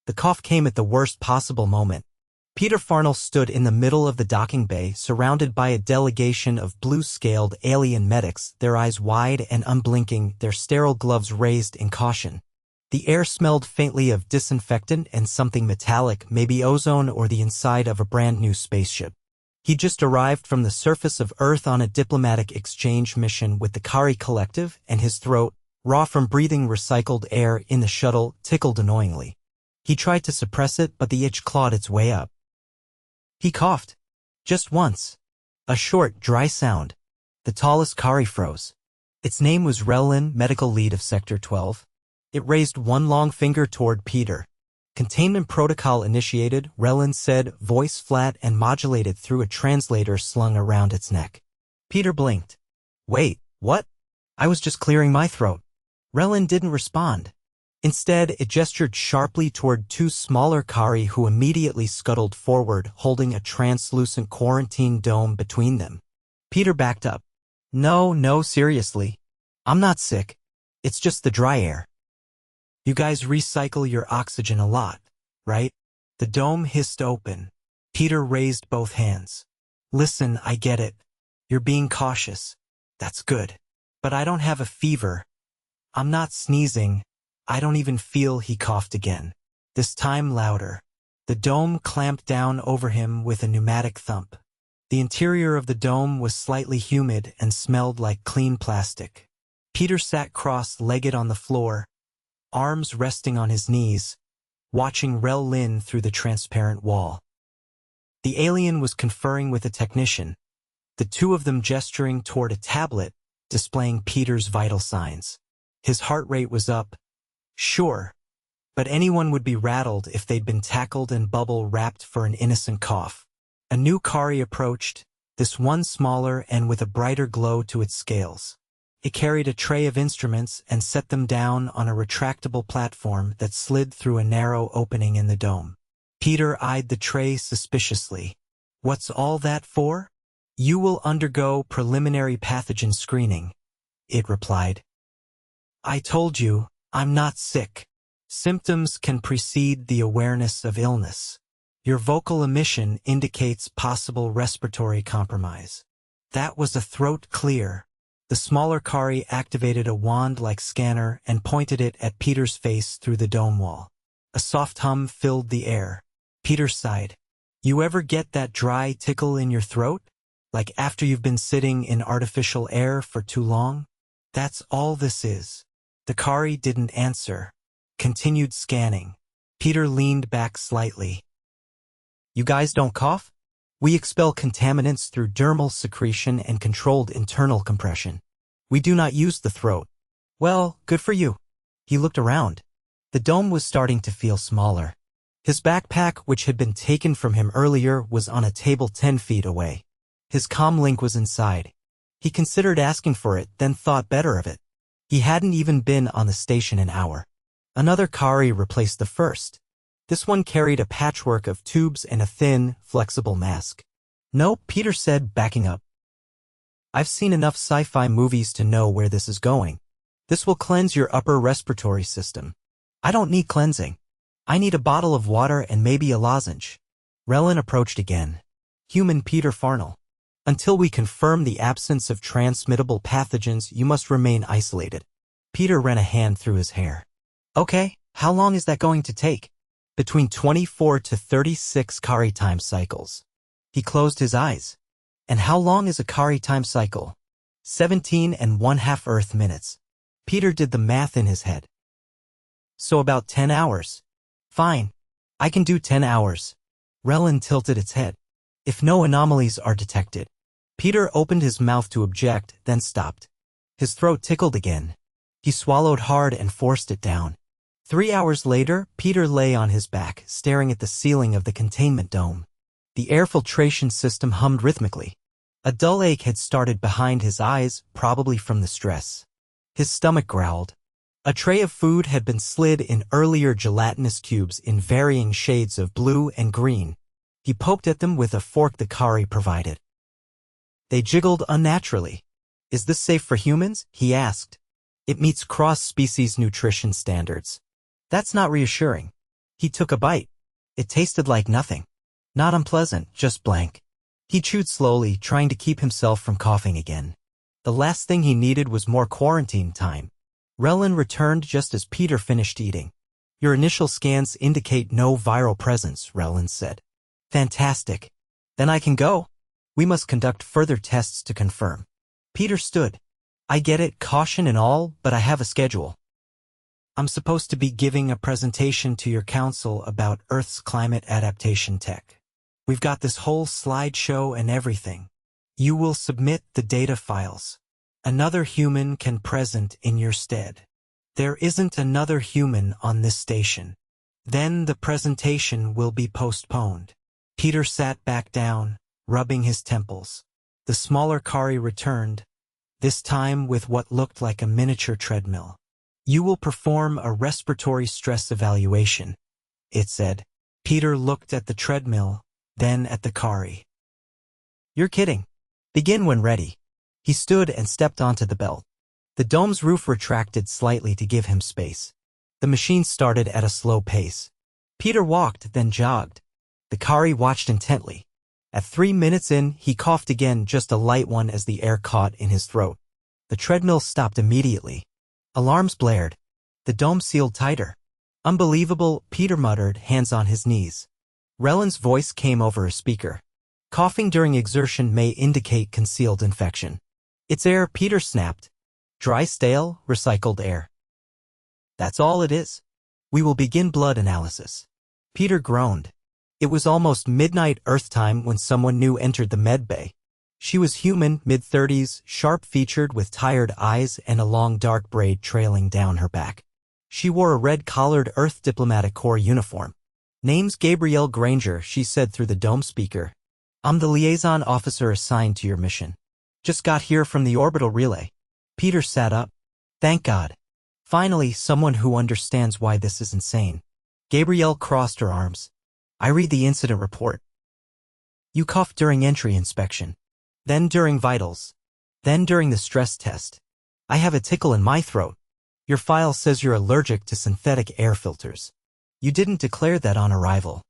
The cough came at the worst possible moment. Peter Farnell stood in the middle of the docking bay, surrounded by a delegation of blue-scaled alien medics, their eyes wide and unblinking, their sterile gloves raised in caution. The air smelled faintly of disinfectant and something metallic, maybe ozone or the inside of a brand-new spaceship. He just arrived from the surface of Earth on a diplomatic exchange mission with the Kaari Collective, and his throat, raw from breathing recycled air in the shuttle, tickled annoyingly. He tried to suppress it, but the itch clawed its way up. He coughed. Just once. A short, dry sound. The tallest Kaari froze. Its name was Relin, medical lead of Sector 12. It raised one long finger toward Peter. Containment protocol initiated, Relin said, voice flat and modulated through a translator slung around its neck. Peter blinked. Wait, what? I was just clearing my throat. Relin didn't respond. Instead, it gestured sharply toward two smaller Kaari who immediately scuttled forward, holding a translucent quarantine dome between them. Peter backed up. No, seriously. I'm not sick. It's just the dry air. You guys recycle your oxygen a lot, right? The dome hissed open. Peter raised both hands. Listen, I get it. You're being cautious. That's good. But I don't have a fever. I'm not sneezing. I don't even feel. He coughed again. This time louder. The dome clamped down over him with a pneumatic thump. The interior of the dome was slightly humid and smelled like clean plastic. Peter sat cross-legged on the floor, arms resting on his knees, watching Relin through the transparent wall. The alien was conferring with a technician, the two of them gesturing toward a tablet displaying Peter's vital signs. His heart rate was up. Sure, but anyone would be rattled if they'd been tackled and bubble-wrapped for an innocent cough. A new Kaari approached, this one smaller and with a brighter glow to its scales. It carried a tray of instruments and set them down on a retractable platform that slid through a narrow opening in the dome. Peter eyed the tray suspiciously. What's all that for? You will undergo preliminary pathogen screening, it replied. I told you, I'm not sick. Symptoms can precede the awareness of illness. Your vocal emission indicates possible respiratory compromise. That was a throat clear. The smaller Kaari activated a wand-like scanner and pointed it at Peter's face through the dome wall. A soft hum filled the air. Peter sighed. You ever get that dry tickle in your throat? Like after you've been sitting in artificial air for too long? That's all this is. The Kaari didn't answer. Continued scanning. Peter leaned back slightly. You guys don't cough? We expel contaminants through dermal secretion and controlled internal compression. We do not use the throat. Well, good for you. He looked around. The dome was starting to feel smaller. His backpack, which had been taken from him earlier, was on a table 10 feet away. His comlink was inside. He considered asking for it, then thought better of it. He hadn't even been on the station an hour. Another Kaari replaced the first. This one carried a patchwork of tubes and a thin, flexible mask. No, Peter said, backing up. I've seen enough sci-fi movies to know where this is going. This will cleanse your upper respiratory system. I don't need cleansing. I need a bottle of water and maybe a lozenge. Relin approached again. Human Peter Farnell. Until we confirm the absence of transmittable pathogens, you must remain isolated. Peter ran a hand through his hair. Okay, how long is that going to take? Between 24 to 36 Kaari time cycles. He closed his eyes. And how long is a Kaari time cycle? 17½ Earth minutes. Peter did the math in his head. So about 10 hours. Fine. I can do 10 hours. Relin tilted its head. If no anomalies are detected. Peter opened his mouth to object, then stopped. His throat tickled again. He swallowed hard and forced it down. 3 hours later, Peter lay on his back, staring at the ceiling of the containment dome. The air filtration system hummed rhythmically. A dull ache had started behind his eyes, probably from the stress. His stomach growled. A tray of food had been slid in earlier gelatinous cubes in varying shades of blue and green. He poked at them with a fork the Kaari provided. They jiggled unnaturally. Is this safe for humans? He asked. It meets cross-species nutrition standards. That's not reassuring. He took a bite. It tasted like nothing. Not unpleasant, just blank. He chewed slowly, trying to keep himself from coughing again. The last thing he needed was more quarantine time. Relin returned just as Peter finished eating. Your initial scans indicate no viral presence, Relin said. Fantastic. Then I can go. We must conduct further tests to confirm. Peter stood. I get it, caution and all, but I have a schedule. I'm supposed to be giving a presentation to your council about Earth's climate adaptation tech. We've got this whole slideshow and everything. You will submit the data files. Another human can present in your stead. There isn't another human on this station. Then the presentation will be postponed. Peter sat back down, rubbing his temples. The smaller Kaari returned, this time with what looked like a miniature treadmill. You will perform a respiratory stress evaluation, it said. Peter looked at the treadmill, then at the Kaari. You're kidding. Begin when ready. He stood and stepped onto the belt. The dome's roof retracted slightly to give him space. The machine started at a slow pace. Peter walked, then jogged. The Kaari watched intently. At 3 minutes in, he coughed again, just a light one as the air caught in his throat. The treadmill stopped immediately. Alarms blared. The dome sealed tighter. Unbelievable, Peter muttered, hands on his knees. Relin's voice came over a speaker. Coughing during exertion may indicate concealed infection. It's air, Peter snapped. Dry, stale, recycled air. That's all it is. We will begin blood analysis. Peter groaned. It was almost midnight Earth time when someone new entered the med bay. She was human, mid-30s, sharp-featured with tired eyes and a long dark braid trailing down her back. She wore a red-collared Earth Diplomatic Corps uniform. Name's Gabrielle Granger, she said through the dome speaker. I'm the liaison officer assigned to your mission. Just got here from the orbital relay. Peter sat up. Thank God. Finally, someone who understands why this is insane. Gabrielle crossed her arms. I read the incident report. You coughed during entry inspection. Then during vitals. Then during the stress test. I have a tickle in my throat. Your file says you're allergic to synthetic air filters. You didn't declare that on arrival.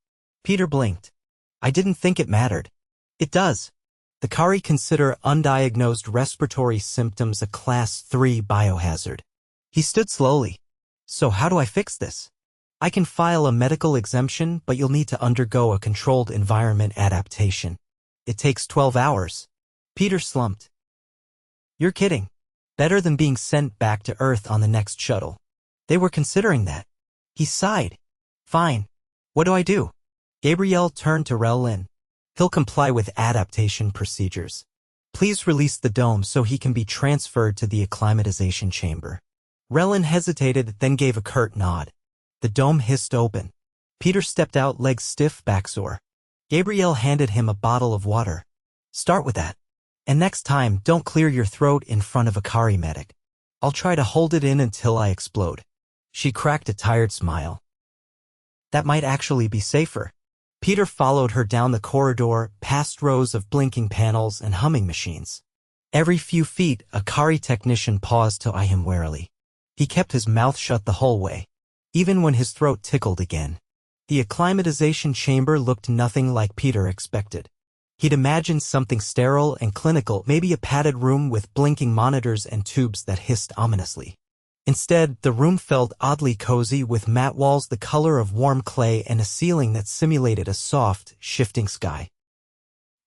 Peter blinked. I didn't think it mattered. It does. The Kaari consider undiagnosed respiratory symptoms a Class 3 biohazard. He stood slowly. So how do I fix this? I can file a medical exemption, but you'll need to undergo a controlled environment adaptation. It takes 12 hours. Peter slumped. You're kidding. Better than being sent back to Earth on the next shuttle. They were considering that. He sighed. Fine. What do I do? Gabrielle turned to Relin. He'll comply with adaptation procedures. Please release the dome so he can be transferred to the acclimatization chamber. Relin hesitated, then gave a curt nod. The dome hissed open. Peter stepped out, legs stiff, back sore. Gabrielle handed him a bottle of water. Start with that. And next time, don't clear your throat in front of a Kaari medic. I'll try to hold it in until I explode. She cracked a tired smile. That might actually be safer. Peter followed her down the corridor, past rows of blinking panels and humming machines. Every few feet, a Kaari technician paused to eye him warily. He kept his mouth shut the whole way, even when his throat tickled again. The acclimatization chamber looked nothing like Peter expected. He'd imagined something sterile and clinical, maybe a padded room with blinking monitors and tubes that hissed ominously. Instead, the room felt oddly cozy, with matte walls the color of warm clay and a ceiling that simulated a soft, shifting sky.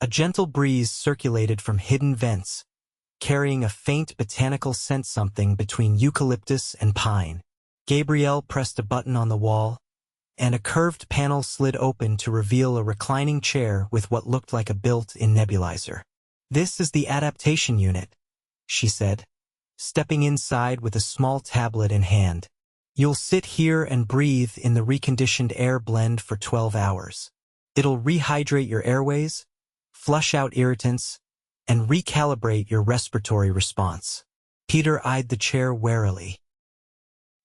A gentle breeze circulated from hidden vents, carrying a faint botanical scent, something between eucalyptus and pine. Gabrielle pressed a button on the wall, and a curved panel slid open to reveal a reclining chair with what looked like a built-in nebulizer. This is the adaptation unit, she said, stepping inside with a small tablet in hand. You'll sit here and breathe in the reconditioned air blend for 12 hours. It'll rehydrate your airways, flush out irritants, and recalibrate your respiratory response. Peter eyed the chair warily.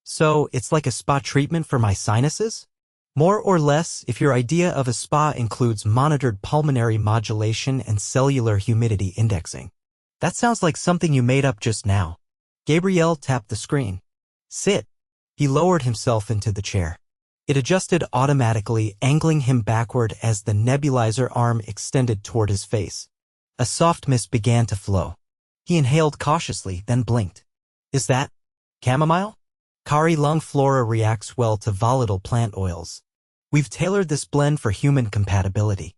So, it's like a spa treatment for my sinuses? More or less, if your idea of a spa includes monitored pulmonary modulation and cellular humidity indexing. That sounds like something you made up just now. Gabrielle tapped the screen. Sit. He lowered himself into the chair. It adjusted automatically, angling him backward as the nebulizer arm extended toward his face. A soft mist began to flow. He inhaled cautiously, then blinked. Is that chamomile? Kaari lung flora reacts well to volatile plant oils. We've tailored this blend for human compatibility.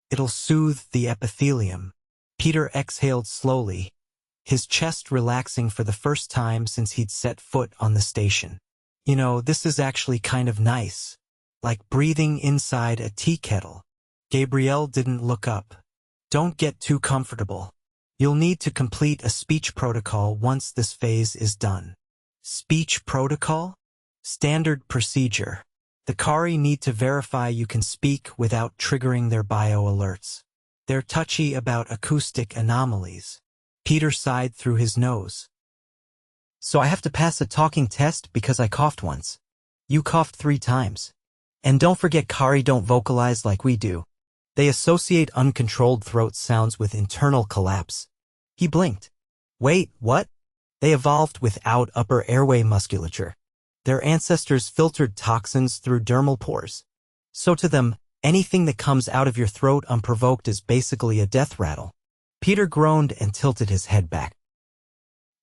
It'll soothe the epithelium. Peter exhaled slowly, his chest relaxing for the first time since he'd set foot on the station. You know, this is actually kind of nice. Like breathing inside a tea kettle. Gabrielle didn't look up. Don't get too comfortable. You'll need to complete a speech protocol once this phase is done. Speech protocol? Standard procedure. The Kaari need to verify you can speak without triggering their bio alerts. They're touchy about acoustic anomalies. Peter sighed through his nose. So I have to pass a talking test because I coughed once. You coughed 3 times. And don't forget, Kaari don't vocalize like we do. They associate uncontrolled throat sounds with internal collapse. He blinked. Wait, what? They evolved without upper airway musculature. Their ancestors filtered toxins through dermal pores. So to them, anything that comes out of your throat unprovoked is basically a death rattle. Peter groaned and tilted his head back.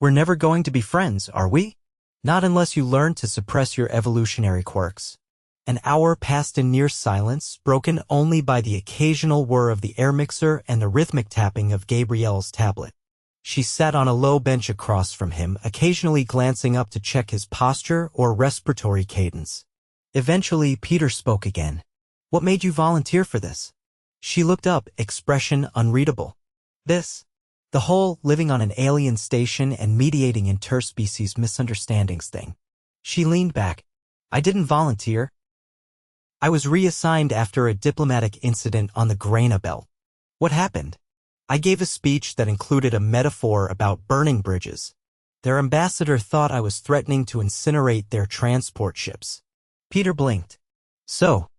We're never going to be friends, are we? Not unless you learn to suppress your evolutionary quirks. An hour passed in near silence, broken only by the occasional whir of the air mixer and the rhythmic tapping of Gabrielle's tablet. She sat on a low bench across from him, occasionally glancing up to check his posture or respiratory cadence. Eventually, Peter spoke again. What made you volunteer for this? She looked up, expression unreadable. This? The whole living on an alien station and mediating interspecies misunderstandings thing. She leaned back. I didn't volunteer. I was reassigned after a diplomatic incident on the Graina Belt. What happened? I gave a speech that included a metaphor about burning bridges. Their ambassador thought I was threatening to incinerate their transport ships. Peter blinked. So,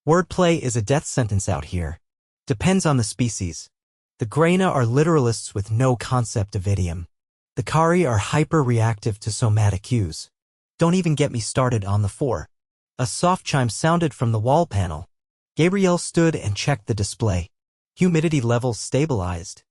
wordplay is a death sentence out here. Depends on the species. The Graina are literalists with no concept of idiom. The Kaari are hyper-reactive to somatic cues. Don't even get me started on the 4. A soft chime sounded from the wall panel. Gabrielle stood and checked the display. Humidity levels stabilized.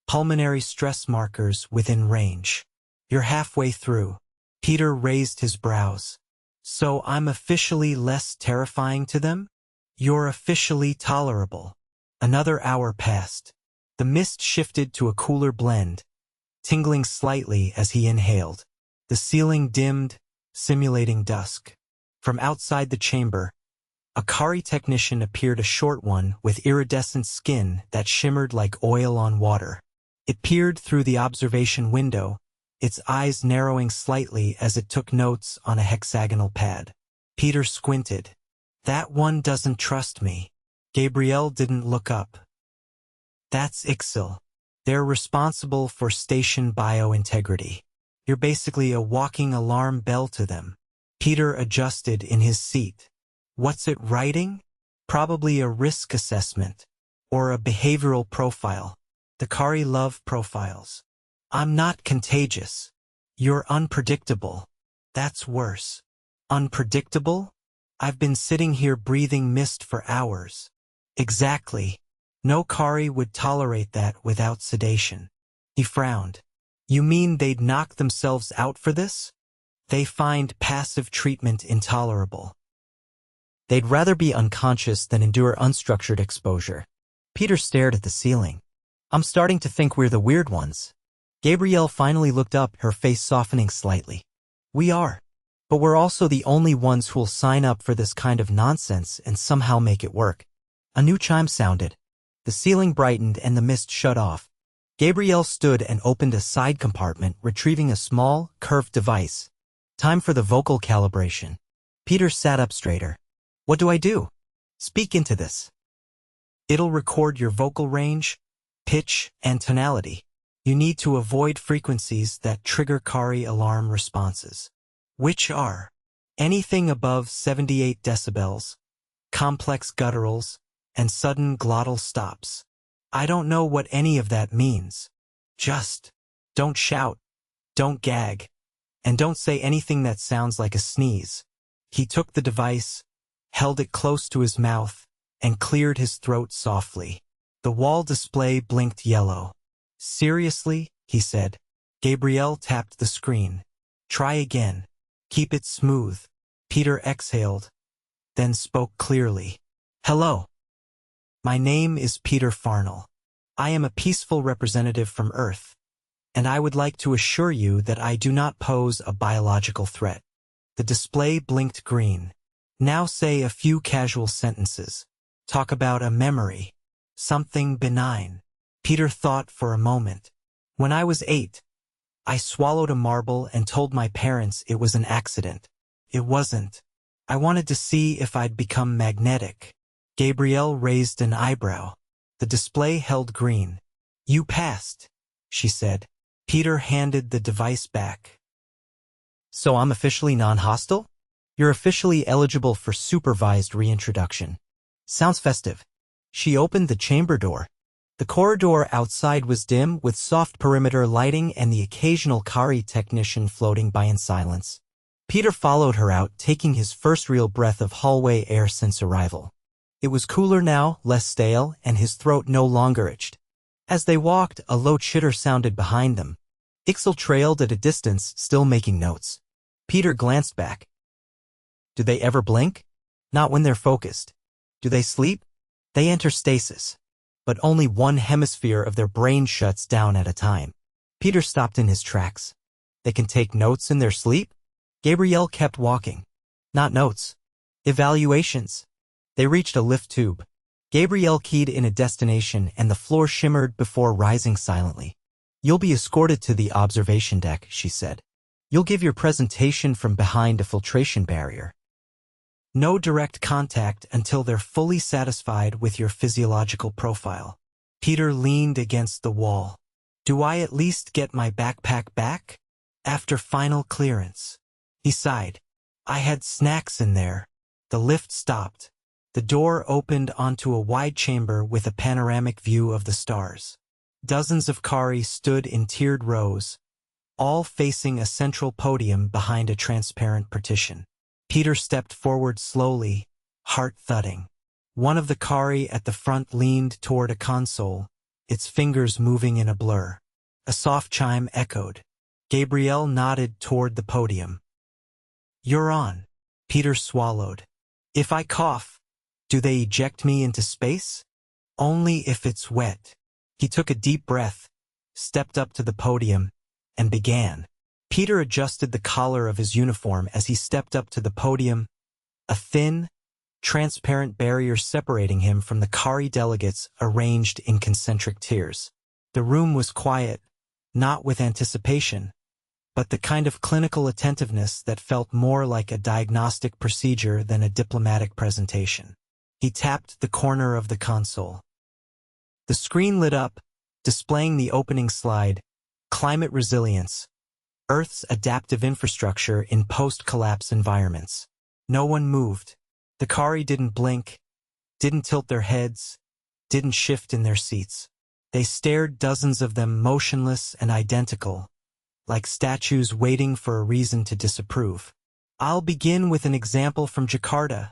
Pulmonary stress markers within range. You're halfway through. Peter raised his brows. So I'm officially less terrifying to them? You're officially tolerable. Another hour passed. The mist shifted to a cooler blend, tingling slightly as he inhaled. The ceiling dimmed, simulating dusk. From outside the chamber, a Kaari technician appeared, a short one with iridescent skin that shimmered like oil on water. It peered through the observation window, its eyes narrowing slightly as it took notes on a hexagonal pad. Peter squinted. That one doesn't trust me. Gabrielle didn't look up. That's Ixil. They're responsible for station biointegrity. You're basically a walking alarm bell to them. Peter adjusted in his seat. What's it writing? Probably a risk assessment. Or a behavioral profile. The Kaari love profiles. I'm not contagious. You're unpredictable. That's worse. Unpredictable? I've been sitting here breathing mist for hours. Exactly. No Kaari would tolerate that without sedation. He frowned. You mean they'd knock themselves out for this? They find passive treatment intolerable. They'd rather be unconscious than endure unstructured exposure. Peter stared at the ceiling. I'm starting to think we're the weird ones. Gabrielle finally looked up, her face softening slightly. We are. But we're also the only ones who'll sign up for this kind of nonsense and somehow make it work. A new chime sounded. The ceiling brightened and the mist shut off. Gabrielle stood and opened a side compartment, retrieving a small, curved device. Time for the vocal calibration. Peter sat up straighter. What do I do? Speak into this. It'll record your vocal range, pitch, and tonality. You need to avoid frequencies that trigger Kaari alarm responses. Which are anything above 78 decibels, complex gutturals, and sudden glottal stops. I don't know what any of that means. Just don't shout, don't gag, and don't say anything that sounds like a sneeze. He took the device, held it close to his mouth, and cleared his throat softly. The wall display blinked yellow. "Seriously?" he said. Gabrielle tapped the screen. "Try again. Keep it smooth." Peter exhaled, then spoke clearly. "Hello. My name is Peter Farnell. I am a peaceful representative from Earth, and I would like to assure you that I do not pose a biological threat." The display blinked green. "Now say a few casual sentences. Talk about a memory. Something benign." Peter thought for a moment. "When I was 8, I swallowed a marble and told my parents it was an accident. It wasn't. I wanted to see if I'd become magnetic." Gabrielle raised an eyebrow. The display held green. "You passed," she said. Peter handed the device back. "So I'm officially non-hostile? You're officially eligible for supervised reintroduction. Sounds festive." She opened the chamber door. The corridor outside was dim, with soft perimeter lighting and the occasional Kaari technician floating by in silence. Peter followed her out, taking his first real breath of hallway air since arrival. It was cooler now, less stale, and his throat no longer itched. As they walked, a low chitter sounded behind them. Ixel trailed at a distance, still making notes. Peter glanced back. Do they ever blink? Not when they're focused. Do they sleep? They enter stasis, but only one hemisphere of their brain shuts down at a time. Peter stopped in his tracks. They can take notes in their sleep? Gabrielle kept walking. Not notes. Evaluations. They reached a lift tube. Gabrielle keyed in a destination and the floor shimmered before rising silently. "You'll be escorted to the observation deck," she said. "You'll give your presentation from behind a filtration barrier. No direct contact until they're fully satisfied with your physiological profile." Peter leaned against the wall. "Do I at least get my backpack back? After final clearance?" He sighed. "I had snacks in there." The lift stopped. The door opened onto a wide chamber with a panoramic view of the stars. Dozens of Kaari stood in tiered rows, all facing a central podium behind a transparent partition. Peter stepped forward slowly, heart thudding. One of the Kaari at the front leaned toward a console, its fingers moving in a blur. A soft chime echoed. Gabrielle nodded toward the podium. "You're on." Peter swallowed. "If I cough, do they eject me into space?" "Only if it's wet." He took a deep breath, stepped up to the podium, and began. Peter adjusted the collar of his uniform as he stepped up to the podium, a thin, transparent barrier separating him from the Kaari delegates arranged in concentric tiers. The room was quiet, not with anticipation, but the kind of clinical attentiveness that felt more like a diagnostic procedure than a diplomatic presentation. He tapped the corner of the console. The screen lit up, displaying the opening slide, Climate Resilience, Earth's Adaptive Infrastructure in Post-Collapse Environments. No one moved. The Kaari didn't blink, didn't tilt their heads, didn't shift in their seats. They stared, dozens of them motionless and identical, like statues waiting for a reason to disapprove. "I'll begin with an example from Jakarta,"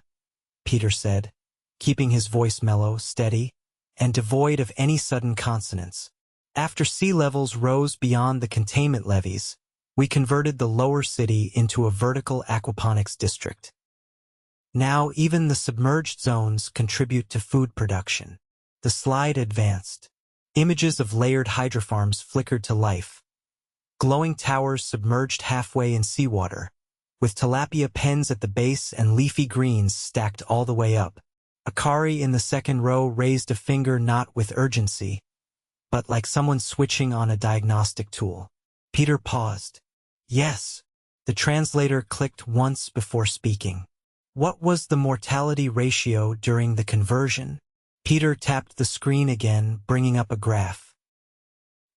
Peter said, keeping his voice mellow, steady, and devoid of any sudden consonants. "After sea levels rose beyond the containment levees, we converted the lower city into a vertical aquaponics district. Now even the submerged zones contribute to food production." The slide advanced. Images of layered hydrofarms flickered to life. Glowing towers submerged halfway in seawater, with tilapia pens at the base and leafy greens stacked all the way up. A Kaari in the second row raised a finger, not with urgency, but like someone switching on a diagnostic tool. Peter paused. "Yes." The translator clicked once before speaking. "What was the mortality ratio during the conversion?" Peter tapped the screen again, bringing up a graph.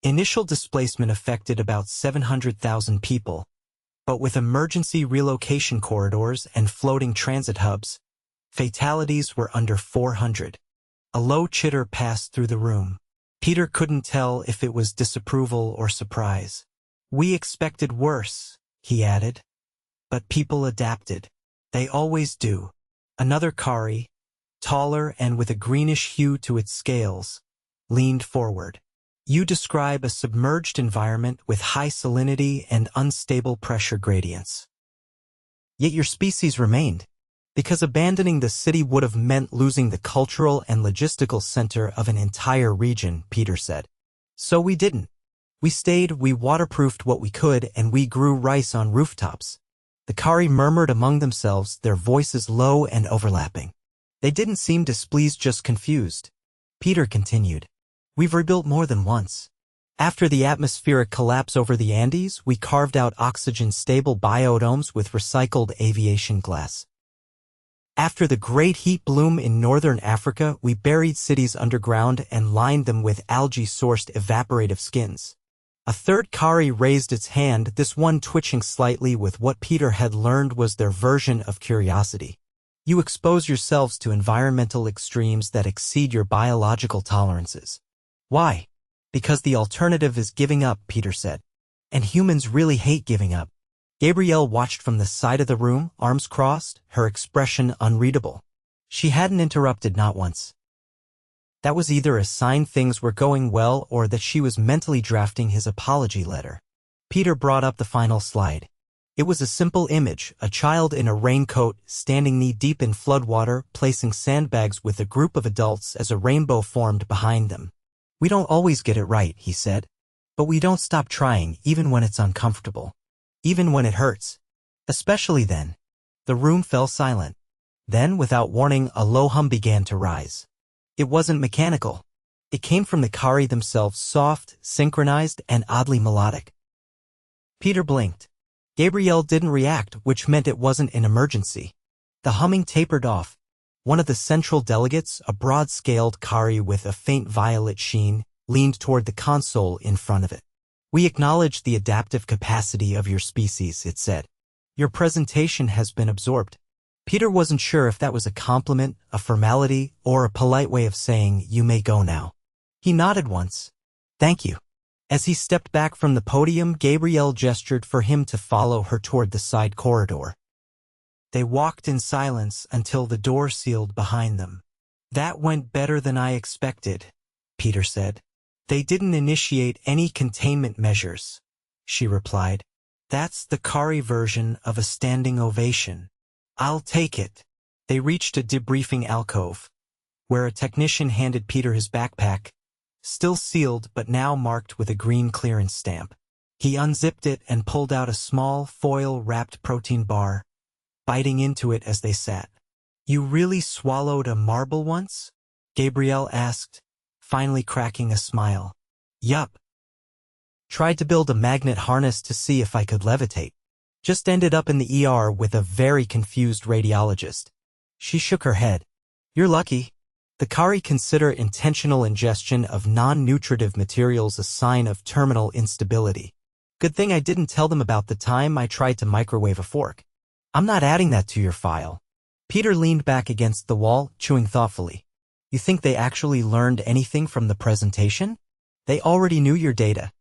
Initial displacement affected about 700,000 people, but with emergency relocation corridors and floating transit hubs, fatalities were under 400. A low chitter passed through the room. Peter couldn't tell if it was disapproval or surprise. "We expected worse," he added. "But people adapted." They always do. Another Kaari, taller and with a greenish hue to its scales, leaned forward. You describe a submerged environment with high salinity and unstable pressure gradients. Yet your species remained, because abandoning the city would have meant losing the cultural and logistical center of an entire region, Peter said. So we didn't. We stayed, we waterproofed what we could, and we grew rice on rooftops. The Kaari murmured among themselves, their voices low and overlapping. They didn't seem displeased, just confused. Peter continued. We've rebuilt more than once. After the atmospheric collapse over the Andes, we carved out oxygen-stable biodomes with recycled aviation glass. After the great heat bloom in northern Africa, we buried cities underground and lined them with algae-sourced evaporative skins. A third Kaari raised its hand, this one twitching slightly with what Peter had learned was their version of curiosity. You expose yourselves to environmental extremes that exceed your biological tolerances. Why? Because the alternative is giving up, Peter said. And humans really hate giving up. Gabrielle watched from the side of the room, arms crossed, her expression unreadable. She hadn't interrupted, not once. That was either a sign things were going well or that she was mentally drafting his apology letter. Peter brought up the final slide. It was a simple image, a child in a raincoat, standing knee-deep in floodwater, placing sandbags with a group of adults as a rainbow formed behind them. We don't always get it right, he said. But we don't stop trying, even when it's uncomfortable. Even when it hurts. Especially then. The room fell silent. Then, without warning, a low hum began to rise. It wasn't mechanical. It came from the Kaari themselves, soft, synchronized, and oddly melodic. Peter blinked. Gabrielle didn't react, which meant it wasn't an emergency. The humming tapered off. One of the central delegates, a broad-scaled Kaari with a faint violet sheen, leaned toward the console in front of it. We acknowledge the adaptive capacity of your species, it said. Your presentation has been absorbed. Peter wasn't sure if that was a compliment, a formality, or a polite way of saying, you may go now. He nodded once. Thank you. As he stepped back from the podium, Gabrielle gestured for him to follow her toward the side corridor. They walked in silence until the door sealed behind them. That went better than I expected, Peter said. They didn't initiate any containment measures, she replied. That's the Kaari version of a standing ovation. I'll take it. They reached a debriefing alcove, where a technician handed Peter his backpack, still sealed but now marked with a green clearance stamp. He unzipped it and pulled out a small, foil-wrapped protein bar, biting into it as they sat. You really swallowed a marble once? Gabrielle asked, finally cracking a smile. Yup. Tried to build a magnet harness to see if I could levitate. Just ended up in the ER with a very confused radiologist. She shook her head. You're lucky. The Kaari consider intentional ingestion of non-nutritive materials a sign of terminal instability. Good thing I didn't tell them about the time I tried to microwave a fork. I'm not adding that to your file. Peter leaned back against the wall, chewing thoughtfully. You think they actually learned anything from the presentation? They already knew your data.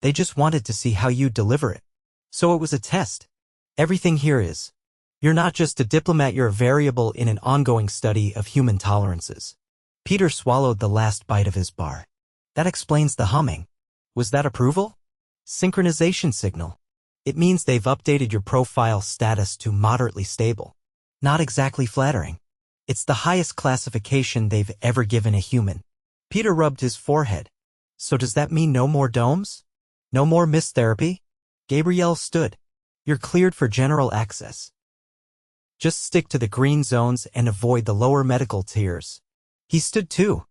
They just wanted to see how you'd deliver it. So it was a test. Everything here is. You're not just a diplomat, you're a variable in an ongoing study of human tolerances. Peter swallowed the last bite of his bar. That explains the humming. Was that approval? Synchronization signal. It means they've updated your profile status to moderately stable. Not exactly flattering. It's the highest classification they've ever given a human. Peter rubbed his forehead. So does that mean no more domes? No more mist therapy? Gabrielle stood. You're cleared for general access. Just stick to the green zones and avoid the lower medical tiers. He stood too.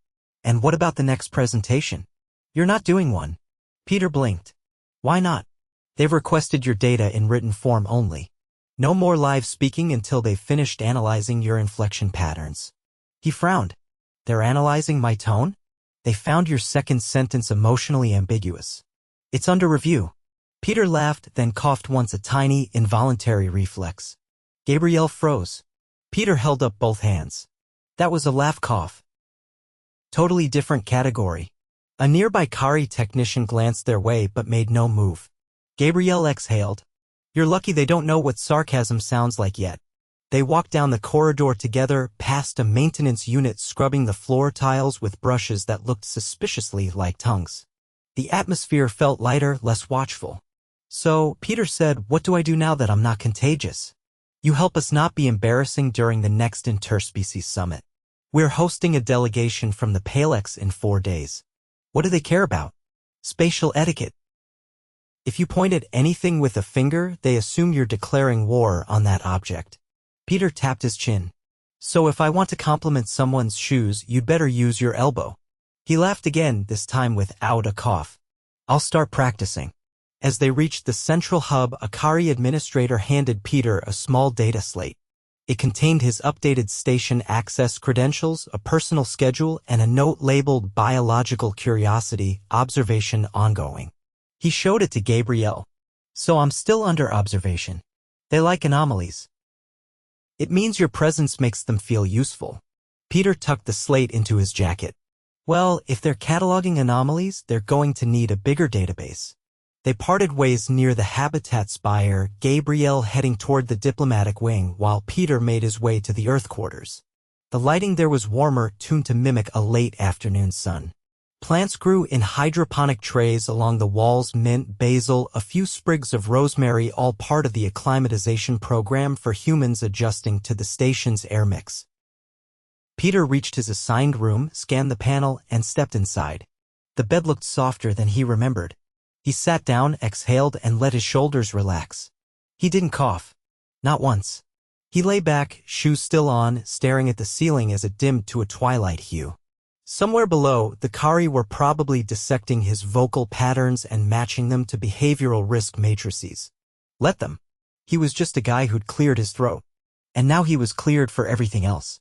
And what about the next presentation? You're not doing one. Peter blinked. Why not? They've requested your data in written form only. No more live speaking until they've finished analyzing your inflection patterns. He frowned. They're analyzing my tone? They found your second sentence emotionally ambiguous. It's under review. Peter laughed, then coughed once, a tiny, involuntary reflex. Gabrielle froze. Peter held up both hands. That was a laugh cough. Totally different category. A nearby Kaari technician glanced their way but made no move. Gabrielle exhaled. You're lucky they don't know what sarcasm sounds like yet. They walked down the corridor together, past a maintenance unit scrubbing the floor tiles with brushes that looked suspiciously like tongues. The atmosphere felt lighter, less watchful. So, Peter said, "What do I do now that I'm not contagious?" "You help us not be embarrassing during the next interspecies summit. We're hosting a delegation from the Palex in 4 days. What do they care about? Spatial etiquette. If you point at anything with a finger, they assume you're declaring war on that object." Peter tapped his chin. "So if I want to compliment someone's shoes, you'd better use your elbow." He laughed again, this time without a cough. "I'll start practicing." As they reached the central hub, a Kaari administrator handed Peter a small data slate. It contained his updated station access credentials, a personal schedule, and a note labeled Biological Curiosity, Observation Ongoing. He showed it to Gabrielle. "So I'm still under observation. They like anomalies. It means your presence makes them feel useful." Peter tucked the slate into his jacket. "Well, if they're cataloging anomalies, they're going to need a bigger database." They parted ways near the habitat spire, Gabrielle heading toward the diplomatic wing while Peter made his way to the Earth quarters. The lighting there was warmer, tuned to mimic a late afternoon sun. Plants grew in hydroponic trays along the walls, mint, basil, a few sprigs of rosemary, all part of the acclimatization program for humans adjusting to the station's air mix. Peter reached his assigned room, scanned the panel, and stepped inside. The bed looked softer than he remembered. He sat down, exhaled, and let his shoulders relax. He didn't cough. Not once. He lay back, shoes still on, staring at the ceiling as it dimmed to a twilight hue. Somewhere below, the Kaari were probably dissecting his vocal patterns and matching them to behavioral risk matrices. Let them. He was just a guy who'd cleared his throat. And now he was cleared for everything else.